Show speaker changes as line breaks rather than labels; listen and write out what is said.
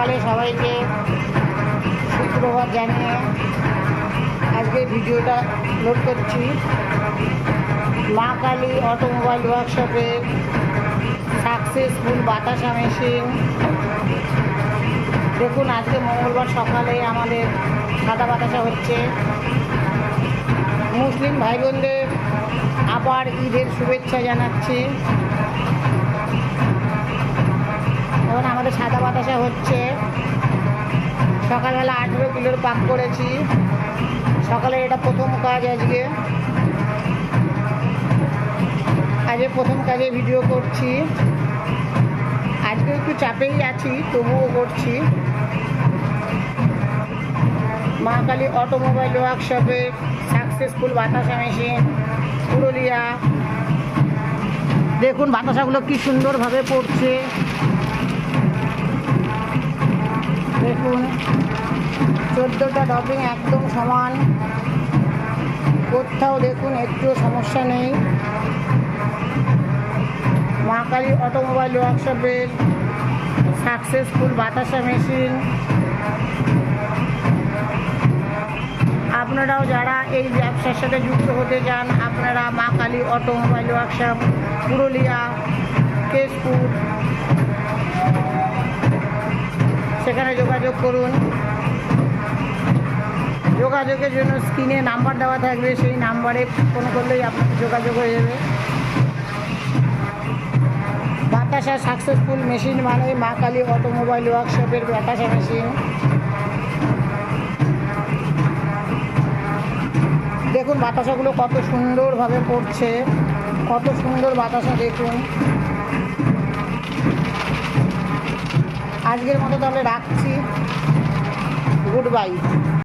সকালে সবাইকে সুপ্রভাত জানিয়ে আজকে ভিডিওটা লোড করছি। মা কালী অটোমোবাইল ওয়ার্কশপের সাকসেসফুল বাতাসা মেশিন। দেখুন, আজকে মঙ্গলবার সকালে আমাদের সাদা বাতাসা হচ্ছে। মুসলিম ভাই বোনদের আবার ঈদের শুভেচ্ছা জানাচ্ছি। এখন আমাদের সাদা বাতাসা হচ্ছে। সকালবেলা 18 কিলোর পাক করেছি। সকালে এটা প্রথম কাজ। আজকে প্রথম কাজে ভিডিও করছি। আজকে একটু চাপেই আছি, তবুও করছি। মা কালী অটোমোবাইল ওয়ার্কশপের সাকসেসফুল বাতাসা মেশিন, পুরুলিয়া। দেখুন বাতাসাগুলো কি সুন্দরভাবে পড়ছে। দেখুন 14টা ড্রপিং একদম সমান, কোথাও দেখুন একটুও সমস্যা নেই। মা কালী অটোমোবাইল ওয়ার্কশপের সাকসেসফুল বাতাসা মেশিন। আপনারাও যারা এই ব্যবসার সাথে যুক্ত হতে চান, আপনারা মা কালী অটোমোবাইল ওয়ার্কশপ, পুরুলিয়া, কেশপুর, সেখানে যোগাযোগ করুন। যোগাযোগের জন্য স্ক্রিনে নাম্বার দেওয়া থাকবে, সেই নাম্বারে ফোন করলেই আপনার যোগাযোগ হয়ে যাবে। বাতাসা সাকসেসফুল মেশিন মানে মা কালী অটোমোবাইল ওয়ার্কশপের বাতাসা মেশিন। দেখুন বাতাসাগুলো কত সুন্দরভাবে পড়ছে, কত সুন্দর বাতাসা। দেখুন, আজকের মতো তাহলে রাখছি। Good bye.